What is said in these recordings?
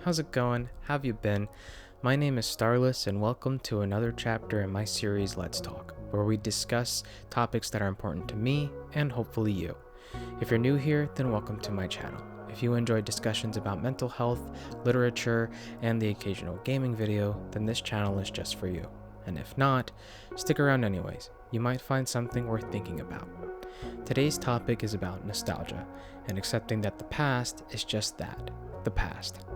How's it going? How have you been? My name is Starless, and welcome to another chapter in my series Let's Talk, where we discuss topics that are important to me and hopefully you. If you're new here, then welcome to my channel. If you enjoy discussions about mental health, literature, and the occasional gaming video, then this channel is just for you. And if not, stick around anyways. You might find something worth thinking about. Today's topic is about nostalgia, and accepting that the past is just that, the past.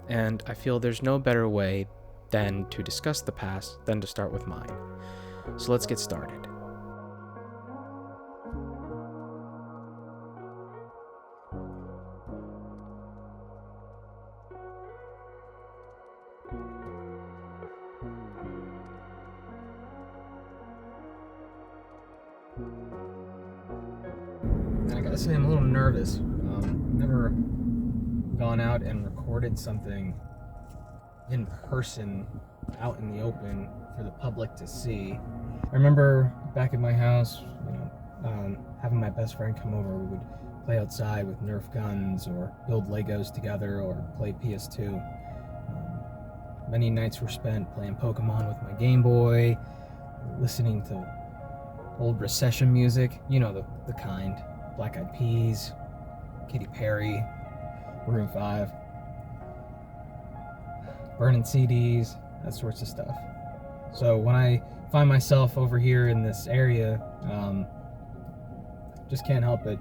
And I feel there's no better way than to discuss the past than to start with mine. So let's get started. I gotta say, I'm a little nervous. Never gone out and recorded something in person, out in the open for the public to see. I remember back at my house, having my best friend come over. We would play outside with Nerf guns, or build Legos together, or play PS2. Many nights were spent playing Pokemon with my Game Boy, listening to old Recession music, the kind. Black Eyed Peas, Katy Perry, Maroon 5, burning CDs, that sorts of stuff. So when I find myself over here in this area, just can't help but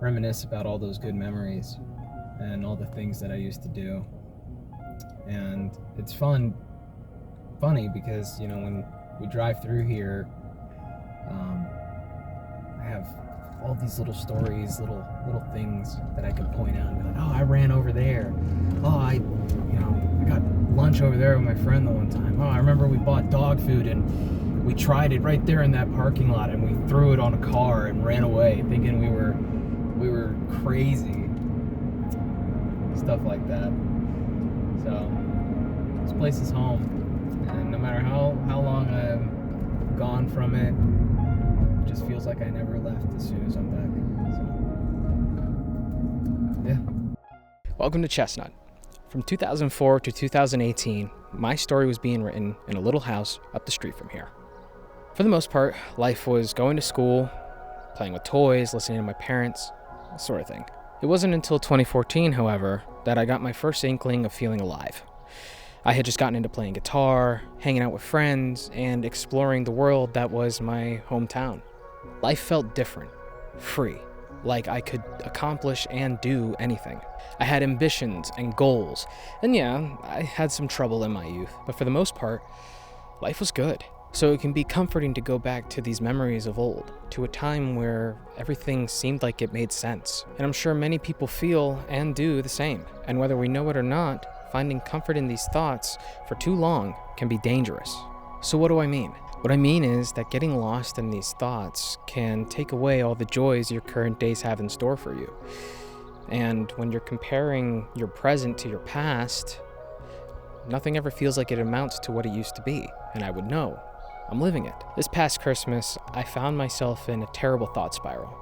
reminisce about all those good memories and all the things that I used to do. And it's funny because, when we drive through here, I have all these little stories, little things that I can point out and be like, oh, I ran over there. Oh, I got lunch over there with my friend the one time. Oh, I remember we bought dog food and we tried it right there in that parking lot, and we threw it on a car and ran away thinking we were crazy. Stuff like that. So this place is home, and no matter how long I'm gone from it, just feels like I never left as soon as I'm back. So, yeah. Welcome to Chestnut. From 2004 to 2018, my story was being written in a little house up the street from here. For the most part, life was going to school, playing with toys, listening to my parents, that sort of thing. It wasn't until 2014, however, that I got my first inkling of feeling alive. I had just gotten into playing guitar, hanging out with friends, and exploring the world that was my hometown. Life felt different, free, like I could accomplish and do anything. I had ambitions and goals, and yeah, I had some trouble in my youth, but for the most part, life was good. So it can be comforting to go back to these memories of old, to a time where everything seemed like it made sense. And I'm sure many people feel and do the same. And whether we know it or not, finding comfort in these thoughts for too long can be dangerous. So what do I mean? What I mean is that getting lost in these thoughts can take away all the joys your current days have in store for you. And when you're comparing your present to your past, nothing ever feels like it amounts to what it used to be. And I would know. I'm living it. This past Christmas, I found myself in a terrible thought spiral.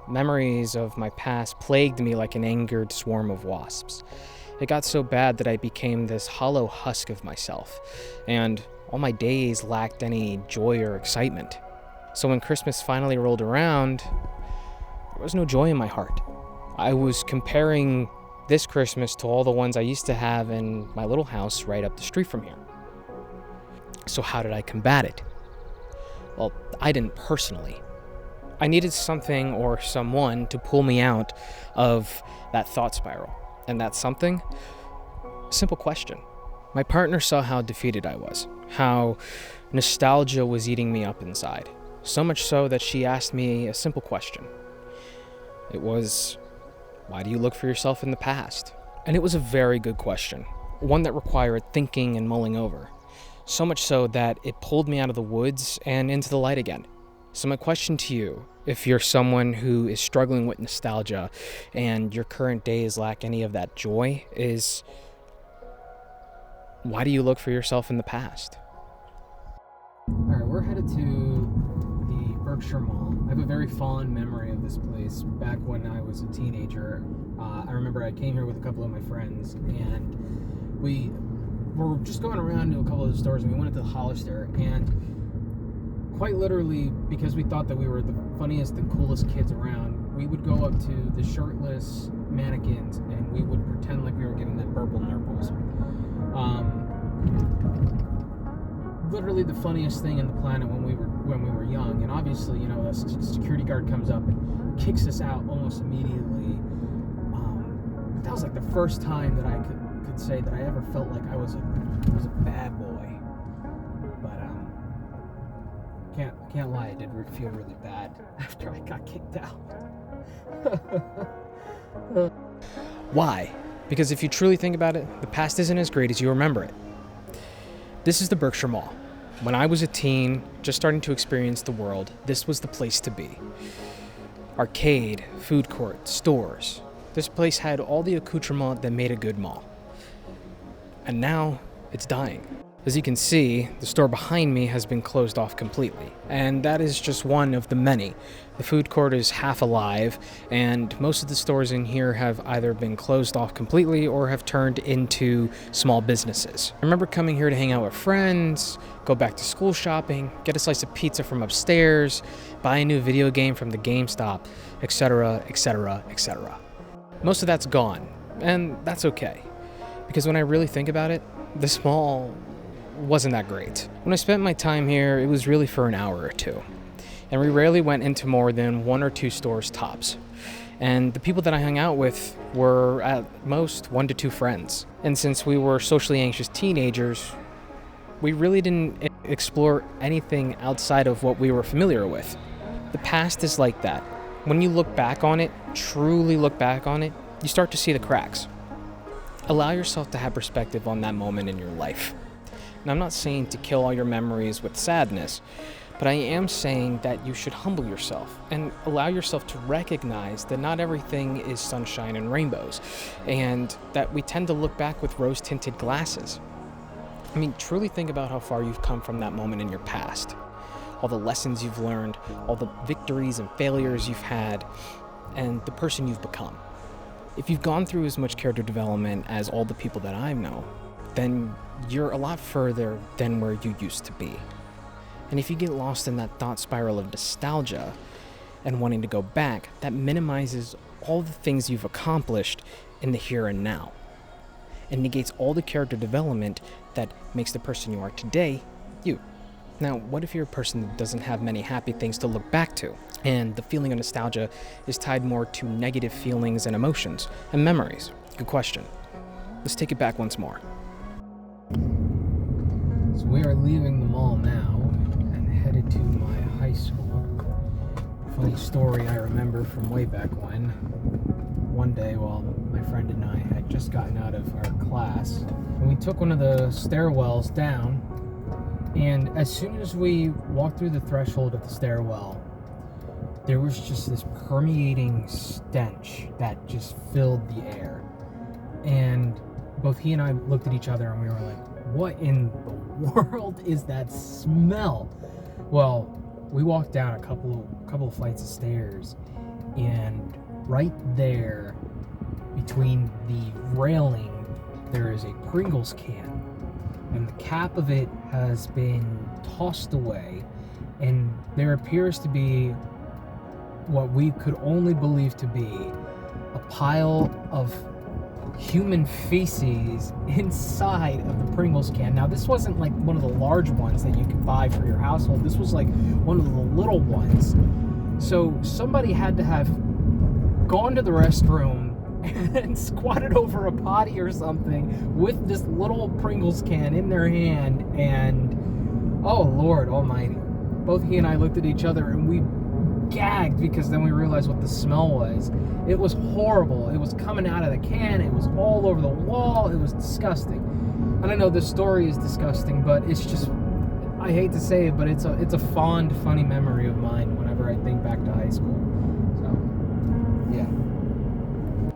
Memories of my past plagued me like an angered swarm of wasps. It got so bad that I became this hollow husk of myself, and all my days lacked any joy or excitement. So when Christmas finally rolled around, there was no joy in my heart. I was comparing this Christmas to all the ones I used to have in my little house right up the street from here. So how did I combat it? Well, I didn't personally. I needed something or someone to pull me out of that thought spiral. And that something? A simple question. My partner saw how defeated I was, how nostalgia was eating me up inside. So much so that she asked me a simple question. It was, why do you look for yourself in the past? And it was a very good question, one that required thinking and mulling over. So much so that it pulled me out of the woods and into the light again. So my question to you, if you're someone who is struggling with nostalgia and your current days lack any of that joy, is why do you look for yourself in the past? Alright, we're headed to the Berkshire Mall. I have a very fond memory of this place back when I was a teenager. I remember I came here with a couple of my friends, and we were just going around to a couple of the stores, and we went into the Hollister, and quite literally, because we thought that we were the funniest and coolest kids around, we would go up to the shirtless mannequins and we would pretend like we were giving them purple nurples. Literally the funniest thing in the planet when we were young. And obviously, you know, a security guard comes up and kicks us out almost immediately. That was like the first time that I could say that I ever felt like I was a bad boy. But can't lie, I did feel really bad after I got kicked out. Why? Because if you truly think about it, the past isn't as great as you remember it. This is the Berkshire Mall. When I was a teen, just starting to experience the world, this was the place to be. Arcade, food court, stores. This place had all the accoutrement that made a good mall. And now, it's dying. As you can see, the store behind me has been closed off completely, and that is just one of the many. The food court is half alive, and most of the stores in here have either been closed off completely or have turned into small businesses. I remember coming here to hang out with friends, go back to school shopping, get a slice of pizza from upstairs, buy a new video game from the GameStop, etc., etc., etc. Most of that's gone, and that's okay, because when I really think about it, this mall wasn't that great. When I spent my time here, it was really for an hour or two, and we rarely went into more than one or two stores tops. And the people that I hung out with were at most 1 to 2 friends. And since we were socially anxious teenagers, we really didn't explore anything outside of what we were familiar with. The past is like that. When you look back on it, truly look back on it, you start to see the cracks. Allow yourself to have perspective on that moment in your life. And I'm not saying to kill all your memories with sadness, but I am saying that you should humble yourself and allow yourself to recognize that not everything is sunshine and rainbows, and that we tend to look back with rose-tinted glasses. I mean, truly think about how far you've come from that moment in your past. All the lessons you've learned, all the victories and failures you've had, and the person you've become. If you've gone through as much character development as all the people that I know, then you're a lot further than where you used to be. And if you get lost in that thought spiral of nostalgia and wanting to go back, that minimizes all the things you've accomplished in the here and now, and negates all the character development that makes the person you are today, you. Now, what if you're a person that doesn't have many happy things to look back to, and the feeling of nostalgia is tied more to negative feelings and emotions and memories? Good question. Let's take it back once more. So we are leaving the mall now and headed to my high school. Funny story I remember from way back when. One day while my friend and I had just gotten out of our class, and we took one of the stairwells down, and as soon as we walked through the threshold of the stairwell, there was just this permeating stench that just filled the air. And both he and I looked at each other and we were like, what in the world is that smell? Well, we walked down a couple of flights of stairs, and right there between the railing there is a Pringles can, and the cap of it has been tossed away, and there appears to be what we could only believe to be a pile of human feces inside of the Pringles can. Now, this wasn't like one of the large ones that you could buy for your household. This was like one of the little ones. So somebody had to have gone to the restroom and squatted over a potty or something with this little Pringles can in their hand, and oh Lord almighty, both he and I looked at each other and we gagged, because then we realized what the smell was. It was horrible. It was coming out of the can. It was all over the wall. It was disgusting. And I know this story is disgusting, but it's just, I hate to say it, but it's a fond, funny memory of mine whenever I think back to high school. So, yeah.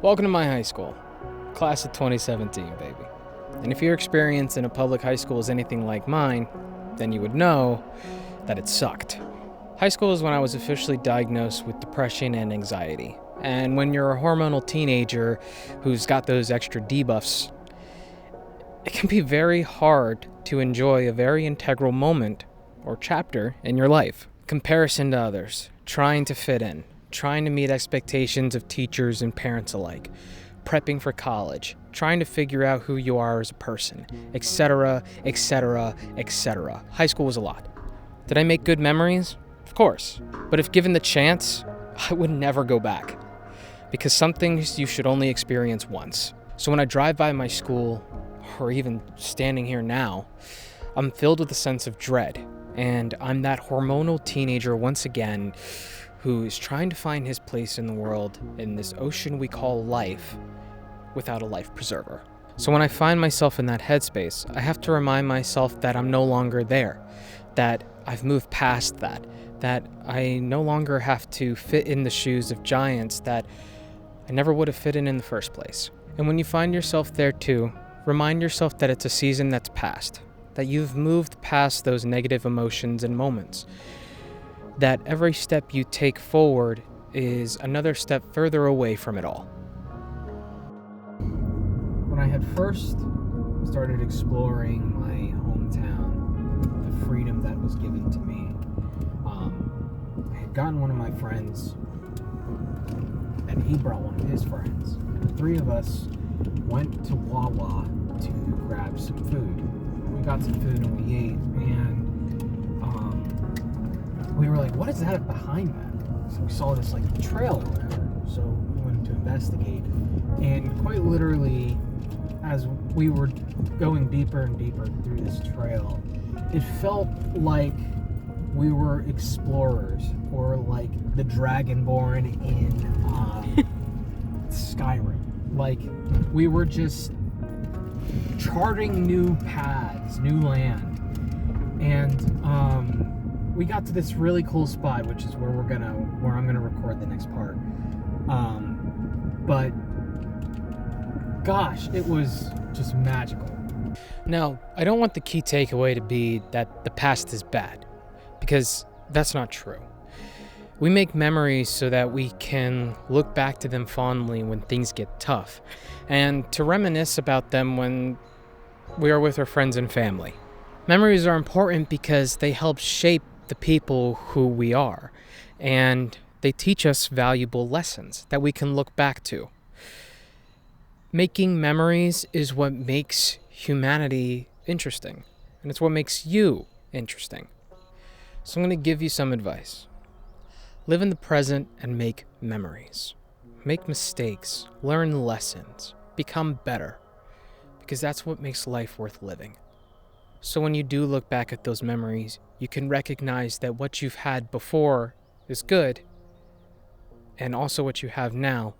Welcome to my high school. Class of 2017, baby. And if your experience in a public high school is anything like mine, then you would know that it sucked. High school is when I was officially diagnosed with depression and anxiety. And when you're a hormonal teenager who's got those extra debuffs, can be very hard to enjoy a very integral moment or chapter in your life. Comparison to others, trying to fit in, trying to meet expectations of teachers and parents alike, prepping for college, trying to figure out who you are as a person, etc., etc., etc. High school was a lot. Did I make good memories? Of course. But if given the chance, I would never go back. Because some things you should only experience once. So when I drive by my school, or even standing here now, I'm filled with a sense of dread. And I'm that hormonal teenager once again who is trying to find his place in the world in this ocean we call life without a life preserver. So when I find myself in that headspace, I have to remind myself that I'm no longer there, that I've moved past that I no longer have to fit in the shoes of giants that I never would have fit in the first place. And when you find yourself there too, remind yourself that it's a season that's passed, that you've moved past those negative emotions and moments, that every step you take forward is another step further away from it all. When I had first started exploring my hometown, the freedom that was given to me, I had gotten one of my friends, and he brought one of his friends. And the three of us went to Wawa to grab some food. We got some food and we ate, and we were like, what is that behind that? So we saw this like trail or whatever, so we went to investigate. And quite literally, as we were going deeper and deeper through this trail, it felt like we were explorers, or like the Dragonborn in Skyrim. Like, we were just charting new paths, new land. And we got to this really cool spot, which is where I'm gonna record the next part. But gosh, it was just magical. Now, I don't want the key takeaway to be that the past is bad, because that's not true. We make memories so that we can look back to them fondly when things get tough, and to reminisce about them when we are with our friends and family. Memories are important because they help shape the people who we are, and they teach us valuable lessons that we can look back to. Making memories is what makes humanity interesting, and it's what makes you interesting. So I'm going to give you some advice. Live in the present and make memories. Make mistakes, learn lessons, become better, because that's what makes life worth living. So when you do look back at those memories, you can recognize that what you've had before is good, and also what you have now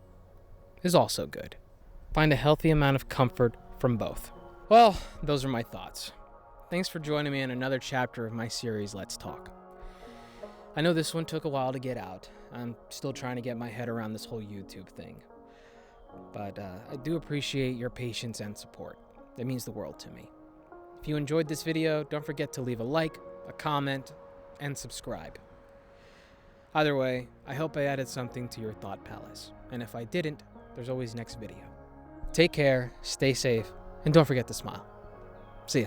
is also good. Find a healthy amount of comfort from both. Well, those are my thoughts. Thanks for joining me in another chapter of my series, Let's Talk. I know this one took a while to get out. I'm still trying to get my head around this whole YouTube thing. But I do appreciate your patience and support. It means the world to me. If you enjoyed this video, don't forget to leave a like, a comment, and subscribe. Either way, I hope I added something to your thought palace. And if I didn't, there's always next video. Take care, stay safe, and don't forget to smile. See ya.